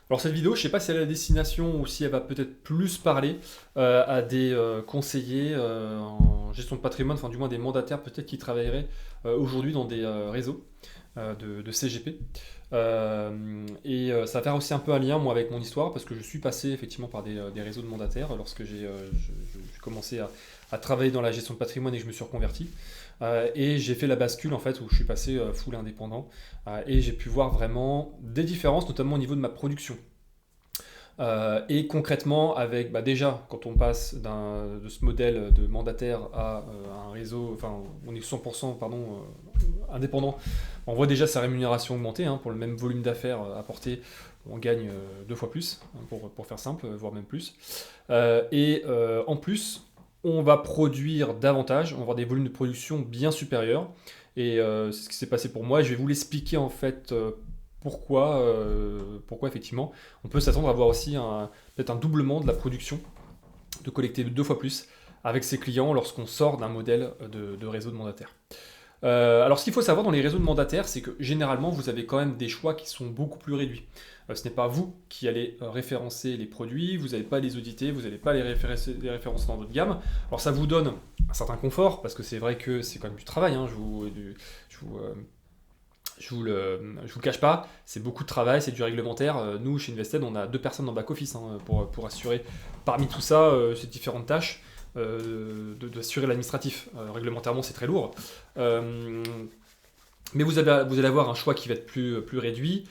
Alors cette vidéo, je ne sais pas si elle a la destination ou si elle va peut-être plus parler à des conseillers en gestion de patrimoine, enfin du moins des mandataires peut-être qui travailleraient aujourd'hui dans des réseaux de CGP. Ça va faire aussi un peu un lien moi avec mon histoire parce que je suis passé effectivement par des réseaux de mandataires lorsque j'ai commencé à travailler dans la gestion de patrimoine et que je me suis reconverti. Et j'ai fait la bascule en fait où je suis passé full indépendant et j'ai pu voir vraiment des différences, notamment au niveau de ma production. Et concrètement, avec déjà, quand on passe de ce modèle de mandataire à un réseau, enfin, on est 100% pardon, indépendant, on voit déjà sa rémunération augmenter hein, pour le même volume d'affaires apporté. On gagne deux fois plus, hein, pour faire simple, voire même plus. En plus, on va produire davantage, on va avoir des volumes de production bien supérieurs. C'est ce qui s'est passé pour moi. Je vais vous l'expliquer en fait pourquoi effectivement on peut s'attendre à avoir aussi peut-être un doublement de la production, de collecter deux fois plus avec ses clients lorsqu'on sort d'un modèle de réseau de mandataires. Alors ce qu'il faut savoir dans les réseaux de mandataires, c'est que généralement vous avez quand même des choix qui sont beaucoup plus réduits. Ce n'est pas vous qui allez référencer les produits, vous n'allez pas les auditer, vous n'allez pas les référencer dans votre gamme. Alors ça vous donne un certain confort, parce que c'est vrai que c'est quand même du travail, hein, je vous, je vous le cache pas, c'est beaucoup de travail, c'est du réglementaire. Nous, chez Invested, on a deux personnes en back-office hein, pour assurer, parmi tout ça, ces différentes tâches, d'assurer l'administratif. Réglementairement, c'est très lourd. Mais vous allez avoir un choix qui va être plus réduit.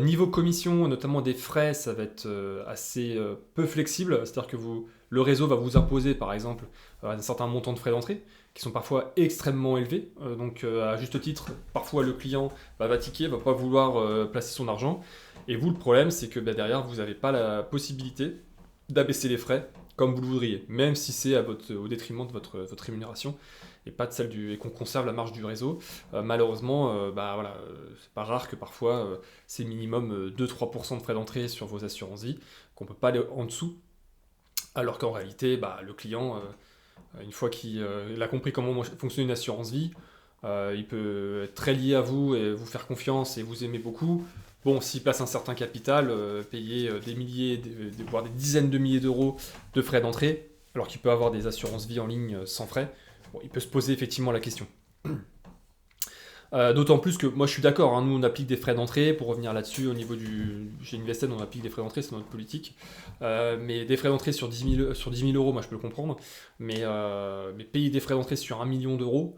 Niveau commission, notamment des frais, ça va être assez peu flexible. C'est-à-dire que le réseau va vous imposer, par exemple, un certain montant de frais d'entrée, qui sont parfois extrêmement élevés. À juste titre, parfois le client va tiquer, va pas vouloir placer son argent. Et vous, le problème, c'est que derrière, vous n'avez pas la possibilité d'abaisser les frais comme vous le voudriez, même si c'est au détriment de votre rémunération et pas de et qu'on conserve la marge du réseau. Malheureusement, voilà, c'est pas rare que parfois c'est minimum 2-3% de frais d'entrée sur vos assurances vie, qu'on peut pas aller en dessous, alors qu'en réalité, le client, une fois qu'il a compris comment fonctionne une assurance vie, il peut être très lié à vous et vous faire confiance et vous aimer beaucoup. Bon, s'il place un certain capital, payer des milliers, voire des dizaines de milliers d'euros de frais d'entrée, alors qu'il peut avoir des assurances vie en ligne sans frais, bon, il peut se poser effectivement la question. D'autant plus que moi je suis d'accord, hein, nous on applique des frais d'entrée, pour revenir là-dessus, au niveau chez Invested on applique des frais d'entrée, c'est notre politique. Mais des frais d'entrée sur 10 000 euros, moi je peux le comprendre. Mais payer des frais d'entrée sur 1 million d'euros,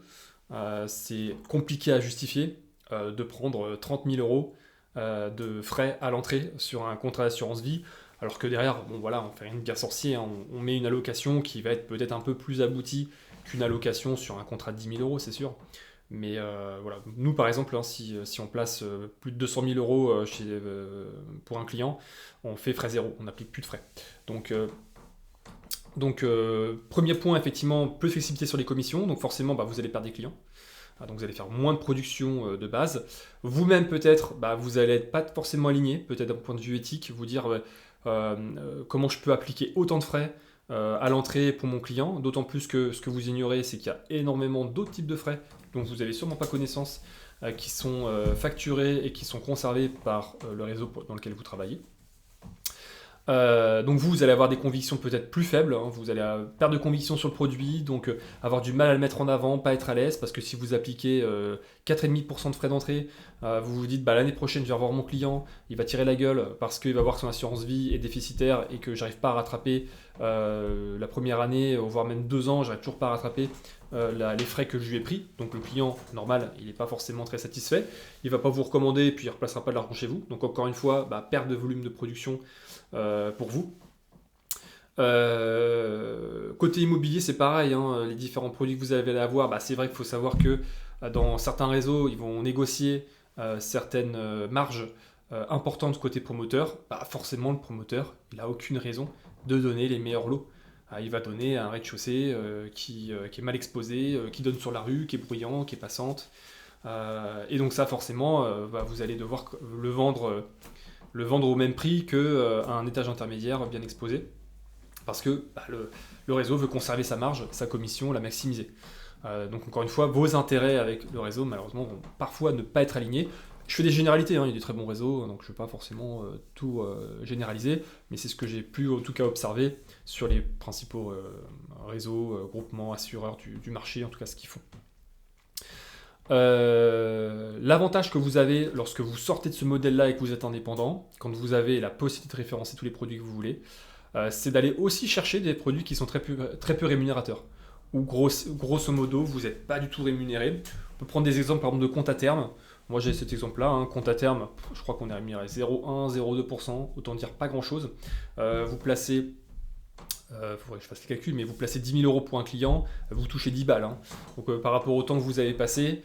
c'est compliqué à justifier de prendre 30 000 euros de frais à l'entrée sur un contrat d'assurance vie. Alors que derrière, bon voilà, on fait rien de bien sorcier, hein, on met une allocation qui va être peut-être un peu plus aboutie qu'une allocation sur un contrat de 10 000 euros, c'est sûr. Mais voilà, nous par exemple, hein, si on place plus de 200 000 euros pour un client, on fait frais zéro, on n'applique plus de frais. Donc, premier point, effectivement, plus de flexibilité sur les commissions, donc forcément vous allez perdre des clients. Donc vous allez faire moins de production de base. Vous-même peut-être, vous allez être pas forcément aligné, peut-être d'un point de vue éthique, vous dire comment je peux appliquer autant de frais à l'entrée pour mon client, d'autant plus que ce que vous ignorez, c'est qu'il y a énormément d'autres types de frais dont vous n'avez sûrement pas connaissance, qui sont facturés et qui sont conservés par le réseau dans lequel vous travaillez. Donc vous allez avoir des convictions peut-être plus faibles, hein, vous allez perdre de conviction sur le produit, donc avoir du mal à le mettre en avant, pas être à l'aise, parce que si vous appliquez 4,5% de frais d'entrée, vous vous dites l'année prochaine je vais revoir mon client, il va tirer la gueule parce qu'il va voir que son assurance vie est déficitaire et que j'arrive pas à rattraper la première année, voire même 2 ans, j'arrive toujours pas à rattraper les frais que je lui ai pris. Donc le client, normal, il n'est pas forcément très satisfait, il va pas vous recommander et puis il ne replacera pas de l'argent chez vous. Donc encore une fois, perte de volume de production pour vous. Côté immobilier, c'est pareil, hein, les différents produits que vous allez avoir, c'est vrai qu'il faut savoir que dans certains réseaux, ils vont négocier certaines marges importantes côté promoteur. Forcément, le promoteur, il n'a aucune raison de donner les meilleurs lots. Il va donner un rez-de-chaussée qui est mal exposé, qui donne sur la rue, qui est bruyant, qui est passante. Et donc ça, forcément, vous allez devoir le vendre au même prix qu'un étage intermédiaire bien exposé, parce que le réseau veut conserver sa marge, sa commission, la maximiser. Donc encore une fois, vos intérêts avec le réseau, malheureusement, vont parfois ne pas être alignés. Je fais des généralités, hein, il y a des très bons réseaux, donc je ne vais pas forcément tout généraliser, mais c'est ce que j'ai pu en tout cas observer sur les principaux réseaux, groupements, assureurs du marché, en tout cas ce qu'ils font. L'avantage que vous avez lorsque vous sortez de ce modèle-là et que vous êtes indépendant, quand vous avez la possibilité de référencer tous les produits que vous voulez, c'est d'aller aussi chercher des produits qui sont très peu rémunérateurs. Ou grosso modo, vous n'êtes pas du tout rémunéré. On peut prendre des exemples par exemple de compte à terme. Moi j'ai cet exemple-là, hein, compte à terme, je crois qu'on est rémunéré 0,1, 0,2%, autant dire pas grand-chose. Vous placez faudrait que je fasse les calculs, mais vous placez 10 000 euros pour un client, vous touchez 10 balles. Hein. Donc par rapport au temps que vous avez passé,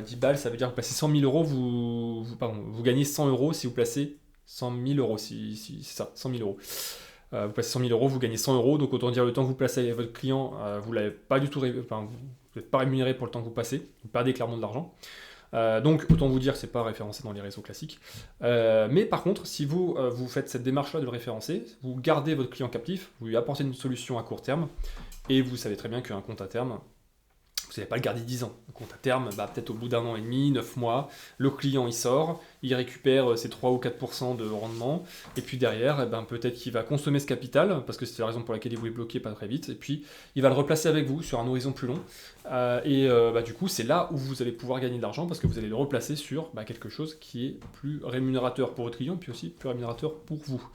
10 balles, ça veut dire que vous placez 100 000 euros, vous gagnez 100 euros si vous placez 100 000 euros, c'est ça, 100 000 euros. Vous placez 100 000 euros, vous gagnez 100 euros, donc autant dire le temps que vous placez avec votre client, vous l'avez pas du tout, vous n'êtes pas rémunéré pour le temps que vous passez, vous perdez clairement de l'argent. Donc autant vous dire que c'est pas référencé dans les réseaux classiques. Mais par contre, si vous faites cette démarche-là de le référencer, vous gardez votre client captif, vous lui apportez une solution à court terme, et vous savez très bien qu'un compte à terme, vous n'allez pas le garder 10 ans. Un compte à terme, peut-être au bout d'un an et demi, 9 mois, le client il sort, il récupère ses 3 ou 4% de rendement, et puis derrière, peut-être qu'il va consommer ce capital, parce que c'est la raison pour laquelle il vous est bloqué pas très vite, et puis il va le replacer avec vous sur un horizon plus long, du coup c'est là où vous allez pouvoir gagner de l'argent, parce que vous allez le replacer sur quelque chose qui est plus rémunérateur pour votre client, et puis aussi plus rémunérateur pour vous.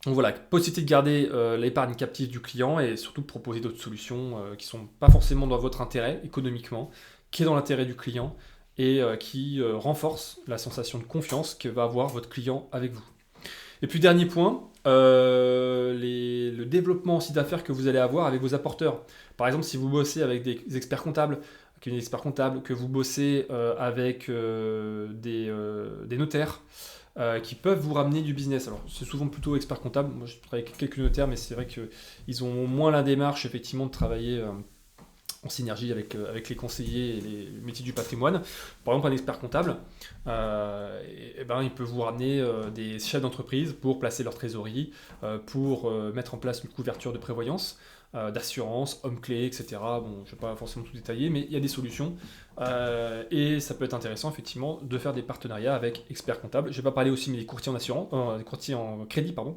Donc voilà, possibilité de garder l'épargne captive du client et surtout de proposer d'autres solutions qui ne sont pas forcément dans votre intérêt économiquement, qui est dans l'intérêt du client et qui renforce la sensation de confiance que va avoir votre client avec vous. Et puis dernier point, le développement aussi d'affaires que vous allez avoir avec vos apporteurs. Par exemple, si vous bossez avec des experts comptables, que vous bossez avec des notaires, qui peuvent vous ramener du business. Alors, c'est souvent plutôt expert comptable. Moi, je travaille avec quelques notaires, mais c'est vrai qu'ils ont moins la démarche, effectivement, de travailler en synergie avec les conseillers et les métiers du patrimoine. Par exemple, un expert comptable, il peut vous ramener des chefs d'entreprise pour placer leur trésorerie, pour mettre en place une couverture de prévoyance, d'assurance, homme-clé, etc. Bon, je ne vais pas forcément tout détailler, mais il y a des solutions. Et ça peut être intéressant, effectivement, de faire des partenariats avec experts comptables. Je ne vais pas parler aussi, mais des courtiers en assurance, des courtiers en crédit, pardon.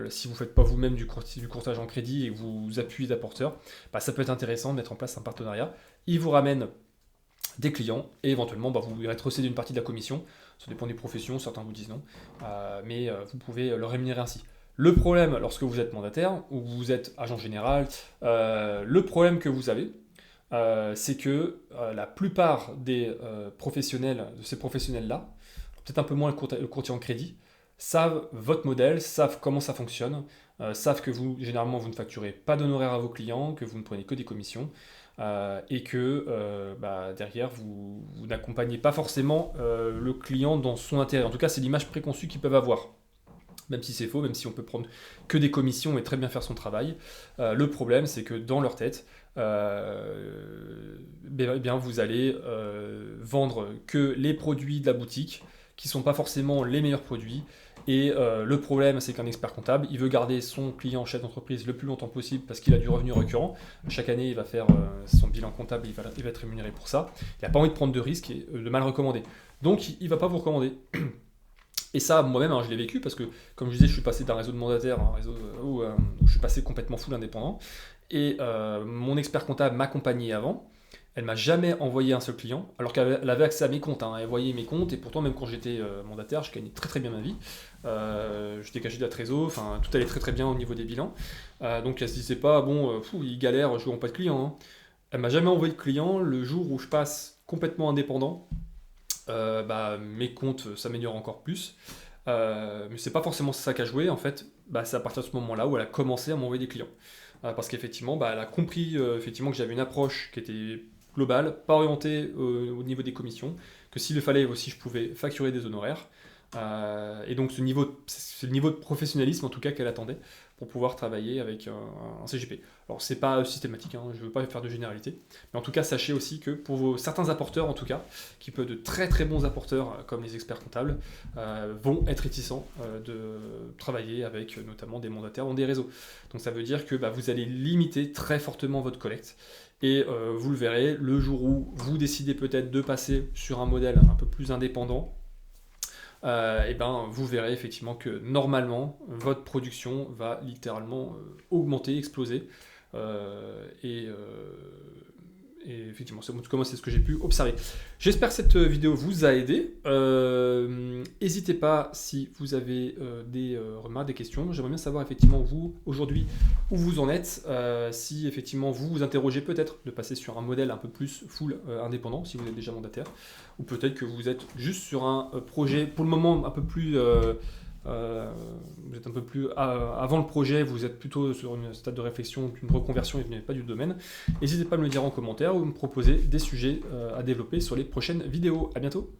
Si vous ne faites pas vous-même du courtage en crédit et que vous appuyez d'apporteurs, ça peut être intéressant de mettre en place un partenariat. Ils vous ramènent des clients et éventuellement vous lui rétrocédez une partie de la commission. Ça dépend des professions, certains vous disent non, mais vous pouvez le rémunérer ainsi. Le problème lorsque vous êtes mandataire ou que vous êtes agent général, le problème que vous avez, c'est que la plupart des professionnels, de ces professionnels-là, peut-être un peu moins le courtier en crédit, savent votre modèle, savent comment ça fonctionne, savent que vous, généralement, vous ne facturez pas d'honoraires à vos clients, que vous ne prenez que des commissions, et que derrière, vous n'accompagnez pas forcément le client dans son intérêt. En tout cas, c'est l'image préconçue qu'ils peuvent avoir. Même si c'est faux, même si on peut prendre que des commissions et très bien faire son travail. Le problème, c'est que dans leur tête, vous allez vendre que les produits de la boutique, qui ne sont pas forcément les meilleurs produits. Et le problème, c'est qu'un expert comptable, il veut garder son client chef d'entreprise le plus longtemps possible parce qu'il a du revenu récurrent. Chaque année, il va faire son bilan comptable, il va être rémunéré pour ça. Il n'a pas envie de prendre de risques et de mal recommander. Donc, il ne va pas vous recommander. Et ça, moi-même, je l'ai vécu parce que, comme je disais, je suis passé d'un réseau de mandataires à un réseau où je suis passé complètement full indépendant. Et mon expert comptable m'accompagnait avant. Elle m'a jamais envoyé un seul client, alors qu'elle avait accès à mes comptes. Elle voyait mes comptes, et pourtant, même quand j'étais mandataire, je gagnais très très bien ma vie. J'étais caché de la trésor, tout allait très très bien au niveau des bilans. Donc elle se disait pas, il galère, je n'aurai pas de clients. Elle m'a jamais envoyé de client. Le jour où je passe complètement indépendant, mes comptes s'améliorent encore plus. Mais c'est pas forcément ça qu'a joué. En fait, c'est à partir de ce moment-là où elle a commencé à m'envoyer des clients. Parce qu'effectivement, elle a compris effectivement que j'avais une approche qui était globale, pas orientée au niveau des commissions, que s'il le fallait aussi, je pouvais facturer des honoraires. Et donc c'est le niveau de professionnalisme en tout cas qu'elle attendait pour pouvoir travailler avec un CGP. Alors c'est pas systématique, hein, je ne veux pas faire de généralité, mais en tout cas sachez aussi que pour certains apporteurs en tout cas, qui peuvent de très très bons apporteurs comme les experts comptables, vont être réticents de travailler avec notamment des mandataires dans des réseaux. Donc ça veut dire que vous allez limiter très fortement votre collecte. Et vous le verrez, le jour où vous décidez peut-être de passer sur un modèle un peu plus indépendant, vous verrez effectivement que normalement votre production va littéralement augmenter, exploser. Et effectivement, c'est ce que j'ai pu observer. J'espère que cette vidéo vous a aidé. N'hésitez pas si vous avez des remarques, des questions. J'aimerais bien savoir effectivement vous, aujourd'hui, où vous en êtes. Si effectivement vous vous interrogez peut-être de passer sur un modèle un peu plus full indépendant, si vous êtes déjà mandataire. Ou peut-être que vous êtes juste sur un projet, pour le moment, un peu plus... vous êtes un peu plus avant le projet, vous êtes plutôt sur une stade de réflexion, une reconversion et vous n'êtes pas du domaine. N'hésitez pas à me le dire en commentaire ou me proposer des sujets à développer sur les prochaines vidéos. À bientôt.